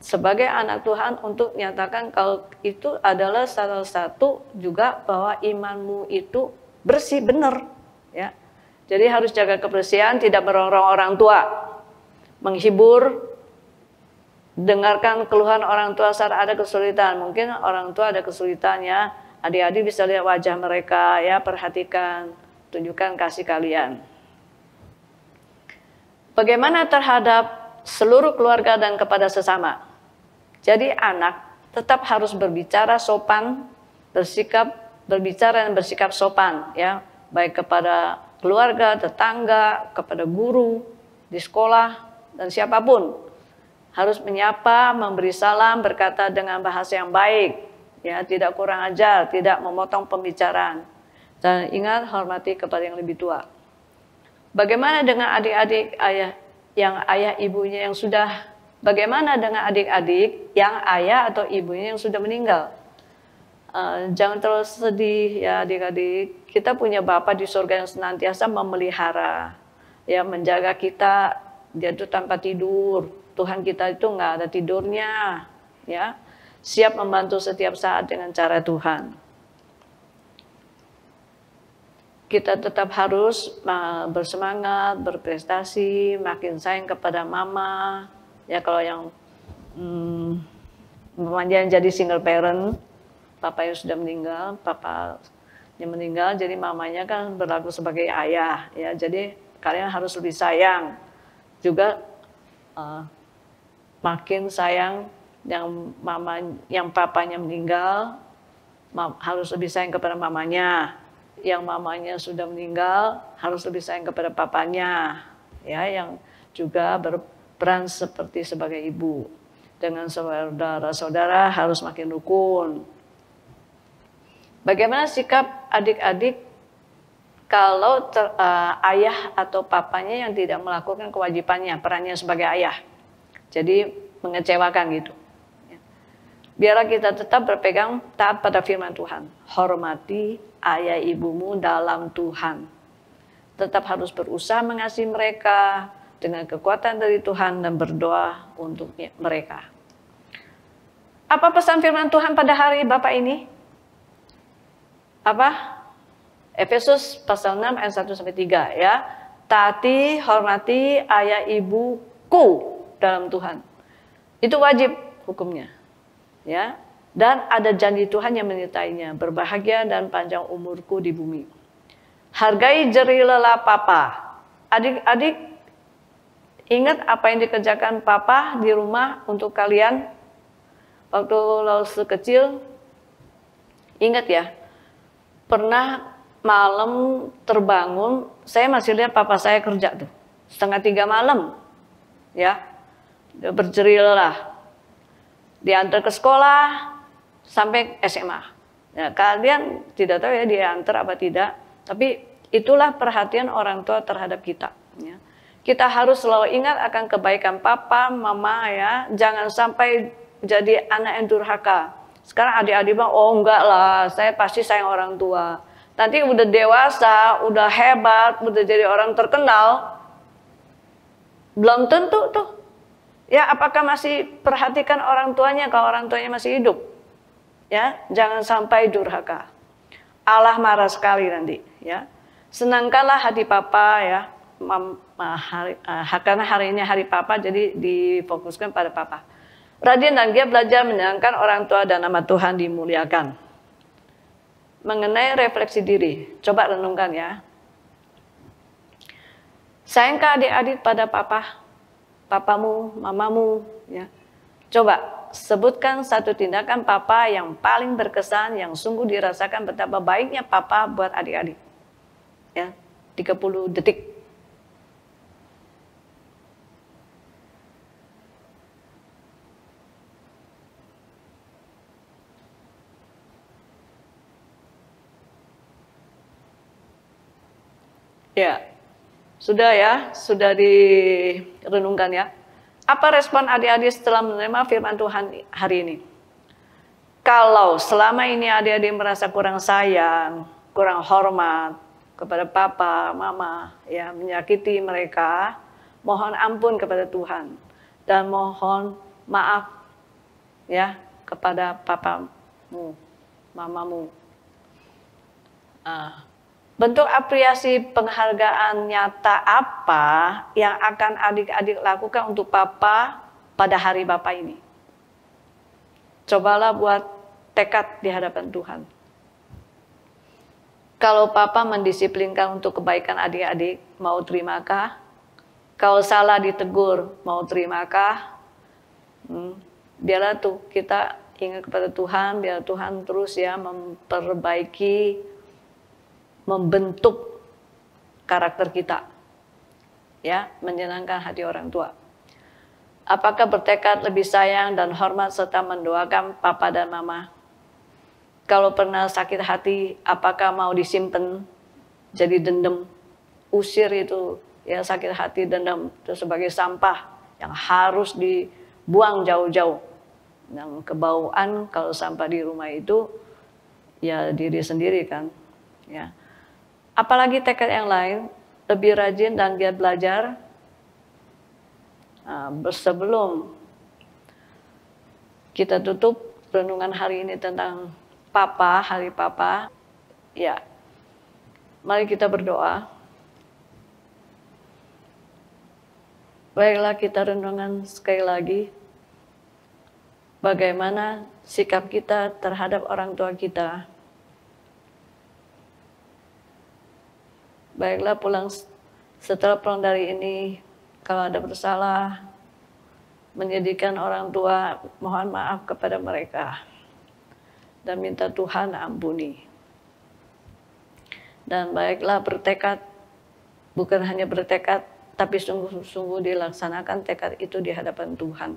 Sebagai anak Tuhan untuk nyatakan kalau itu adalah salah satu juga bahwa imanmu itu bersih, benar, ya. Jadi harus jaga kebersihan, tidak merongrong orang tua, menghibur, dengarkan keluhan orang tua saat ada kesulitan. Mungkin orang tua ada kesulitannya, adik-adik bisa lihat wajah mereka, ya, perhatikan, tunjukkan kasih kalian. Bagaimana terhadap seluruh keluarga dan kepada sesama? Jadi anak tetap harus berbicara sopan, berbicara dan bersikap sopan, ya, baik kepada keluarga, tetangga, kepada guru di sekolah dan siapapun. Harus menyapa, memberi salam, berkata dengan bahasa yang baik, ya, tidak kurang ajar, tidak memotong pembicaraan. Dan ingat, hormati kepada yang lebih tua. Bagaimana dengan adik-adik ayah ibunya yang sudah? Bagaimana dengan adik-adik yang ayah atau ibunya yang sudah meninggal? Jangan terlalu sedih, ya adik-adik. Kita punya Bapa di surga yang senantiasa memelihara, ya, menjaga kita. Dia itu tanpa tidur. Tuhan kita itu nggak ada tidurnya, ya. Siap membantu setiap saat dengan cara Tuhan. Kita tetap harus bersemangat, berprestasi, makin sayang kepada mama. Ya, kalau yang jadi single parent, papanya sudah meninggal, papanya meninggal, jadi mamanya kan berlaku sebagai ayah, ya. Jadi kalian harus lebih sayang, juga makin sayang yang papanya meninggal, harus lebih sayang kepada mamanya. Yang mamanya sudah meninggal harus lebih sayang kepada papanya, ya, yang juga berperan seperti sebagai ibu. Dengan saudara-saudara harus makin rukun. Bagaimana sikap adik-adik kalau ayah atau papanya yang tidak melakukan kewajibannya, perannya sebagai ayah. Jadi mengecewakan gitu. Biarlah kita tetap berpegang taat pada firman Tuhan. Hormati ayah ibumu dalam Tuhan. Tetap harus berusaha mengasihi mereka dengan kekuatan dari Tuhan dan berdoa untuk mereka. Apa pesan firman Tuhan pada hari Bapak ini? Apa? Efesus pasal 6 ayat 1-3 ya. Taati, hormati ayah ibuku dalam Tuhan. Itu wajib hukumnya. Ya. Dan ada janji Tuhan yang menyertainya, berbahagia dan panjang umurku di bumi. Hargai jerih lelah papa. Adik-adik, ingat apa yang dikerjakan papa di rumah untuk kalian waktu masih kecil? Ingat ya, pernah malam terbangun, saya masih lihat papa saya kerja tuh, 2:30 malam, ya, dia berjerih lelah, diantar ke sekolah sampai SMA. Ya, kalian tidak tahu ya dia antar apa tidak, tapi itulah perhatian orang tua terhadap kita. Ya. Kita harus selalu ingat akan kebaikan papa, mama ya, jangan sampai jadi anak yang durhaka. Sekarang adik-adik bilang, oh enggak lah, saya pasti sayang orang tua. Nanti udah dewasa, udah hebat, udah jadi orang terkenal, belum tentu tuh. Ya, apakah masih perhatikan orang tuanya kalau orang tuanya masih hidup? Ya, jangan sampai durhaka. Allah marah sekali nanti. Ya, senangkanlah hati papa ya. Karena hari ini hari papa, jadi difokuskan pada papa. Rajin dan giat belajar menyenangkan orang tua dan nama Tuhan dimuliakan. Mengenai refleksi diri, coba renungkan ya. Sayangkah adik-adik pada papamu, mamamu? Ya. Coba sebutkan satu tindakan papa yang paling berkesan, yang sungguh dirasakan betapa baiknya papa buat adik-adik. Ya, 30 detik. Ya, sudah direnungkan ya. Apa respon adik-adik setelah menerima firman Tuhan hari ini? Kalau selama ini adik-adik merasa kurang sayang, kurang hormat kepada papa, mama, ya menyakiti mereka, mohon ampun kepada Tuhan dan mohon maaf ya kepada papamu, mamamu. Bentuk apresiasi penghargaan nyata apa yang akan adik-adik lakukan untuk papa pada hari Bapak ini? Cobalah buat tekad di hadapan Tuhan. Kalau papa mendisiplinkan untuk kebaikan adik-adik, mau terimakah? Kalau salah ditegur, mau terimakah? Biarlah tuh kita ingat kepada Tuhan, biar Tuhan terus ya memperbaiki, membentuk karakter kita, ya, menyenangkan hati orang tua. Apakah bertekad lebih sayang dan hormat serta mendoakan papa dan mama? Kalau pernah sakit hati, apakah mau disimpan jadi dendam? Usir itu, ya, sakit hati, dendam itu sebagai sampah yang harus dibuang jauh-jauh. Yang kebauan kalau sampah di rumah itu, ya diri sendiri kan, ya. Apalagi tekad yang lain, lebih rajin dan giat belajar. Sebelum kita tutup renungan hari ini tentang papa, hari papa, ya, mari kita berdoa. Baiklah, kita renungan sekali lagi. Bagaimana sikap kita terhadap orang tua kita. Baiklah, setelah pulang dari ini, kalau ada bersalah, menyedihkan orang tua, mohon maaf kepada mereka. Dan minta Tuhan ampuni. Dan baiklah bertekad, bukan hanya bertekad, tapi sungguh-sungguh dilaksanakan tekad itu di hadapan Tuhan.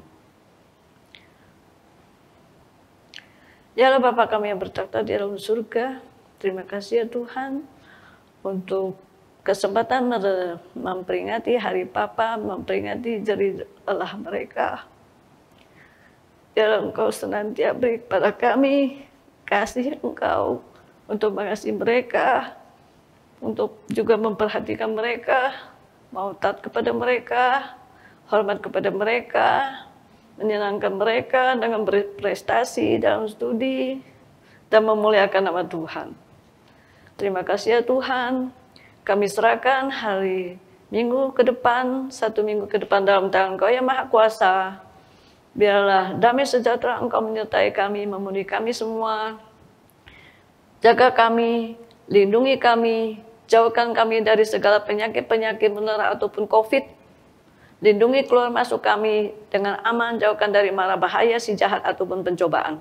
Ya Allah Bapa kami yang bertakhta di dalam surga, terima kasih ya Tuhan untuk kesempatan memperingati hari Papa, memperingati jeri lelah mereka. Ya Allah, Engkau senantiasa beri kepada kami kasih Engkau untuk mengasihi mereka, untuk juga memperhatikan mereka, mau taat kepada mereka, hormat kepada mereka, menyenangkan mereka dengan berprestasi dalam studi, dan memuliakan nama Tuhan. Terima kasih ya Tuhan, kami serahkan hari Minggu ke depan, 1 minggu ke depan dalam tangan Engkau yang Maha Kuasa. Biarlah damai sejahtera Engkau menyertai kami, memenuhi kami semua. Jaga kami, lindungi kami, jauhkan kami dari segala penyakit-penyakit menular ataupun COVID. Lindungi keluar masuk kami dengan aman, jauhkan dari mara bahaya si jahat ataupun pencobaan.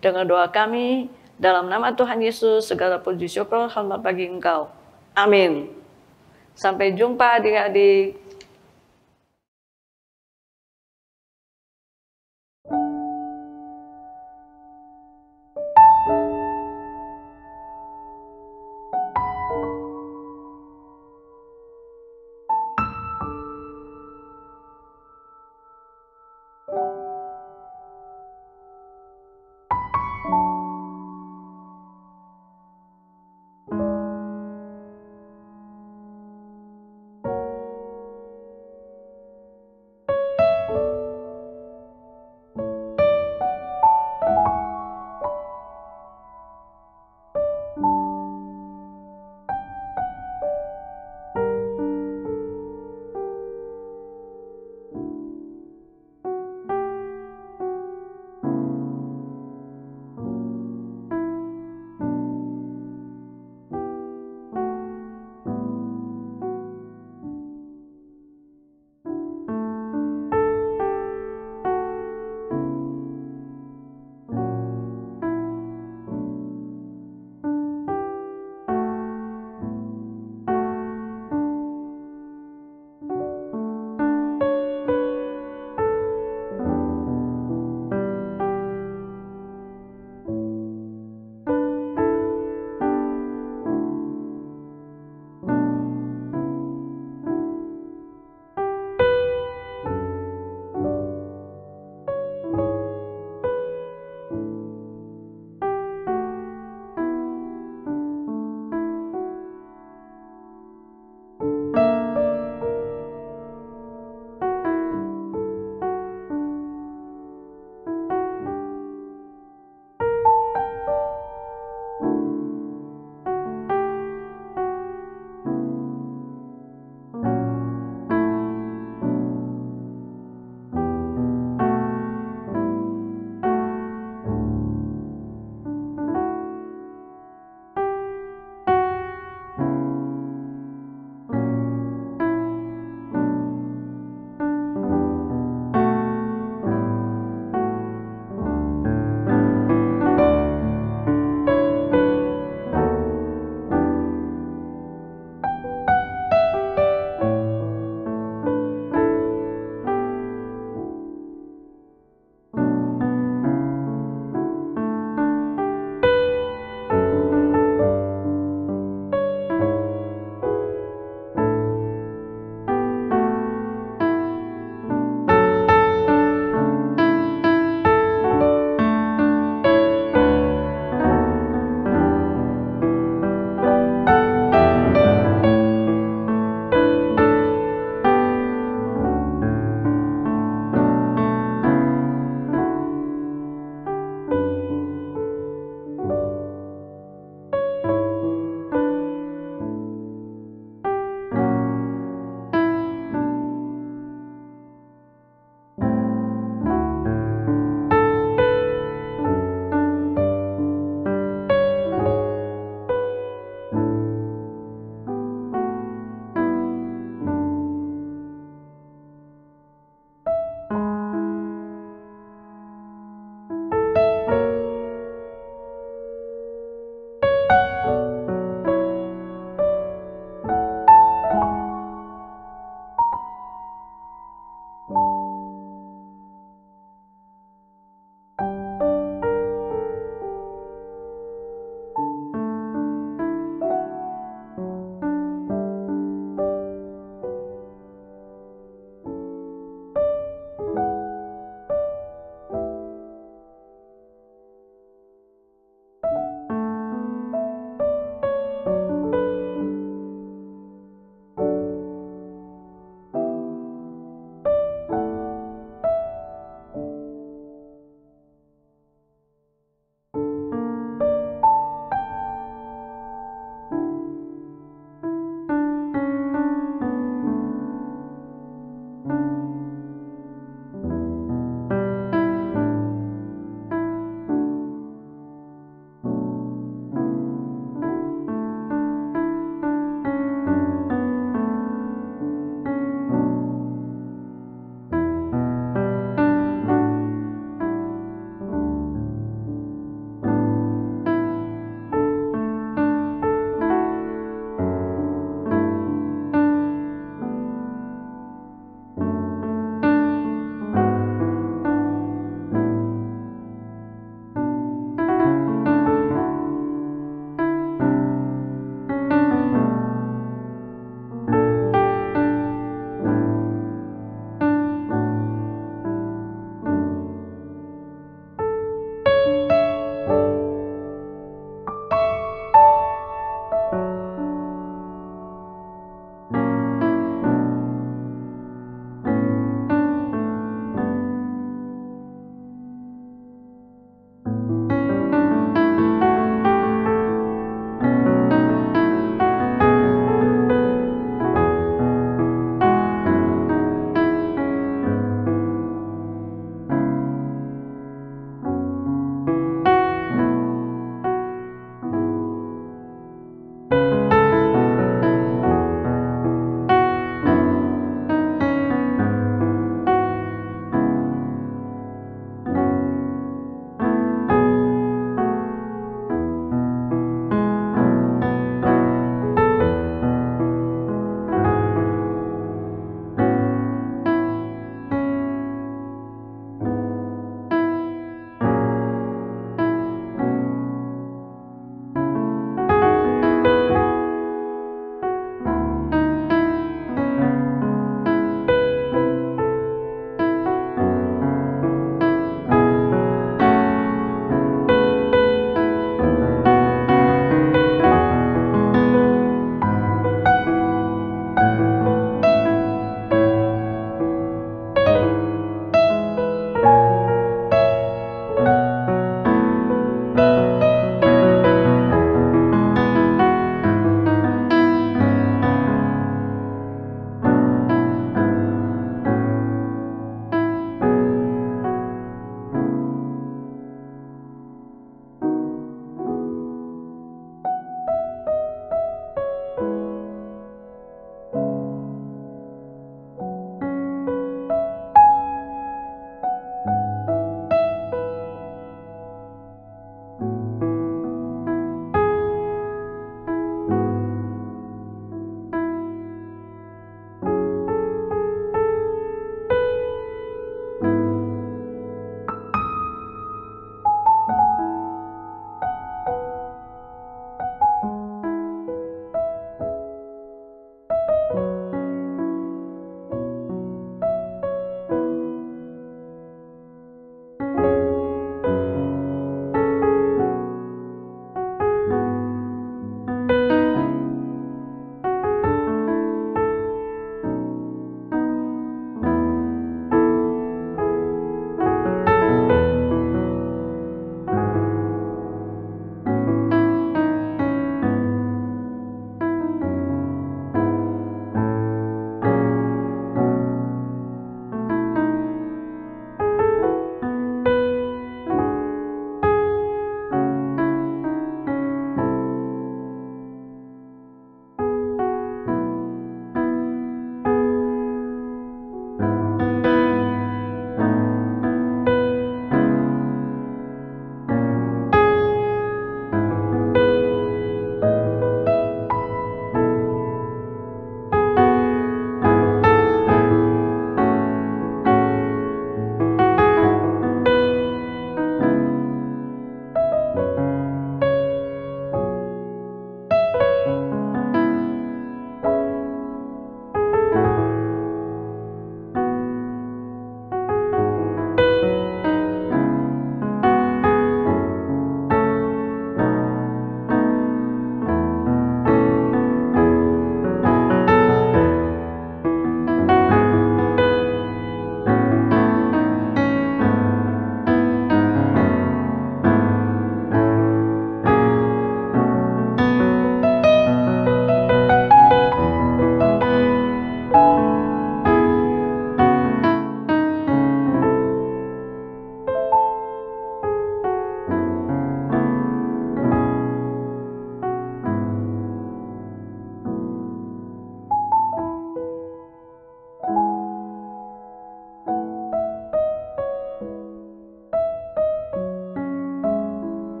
Dengan doa kami, dalam nama Tuhan Yesus, segala puji syukur, hormat bagi Engkau. Amin. Sampai jumpa adik-adik.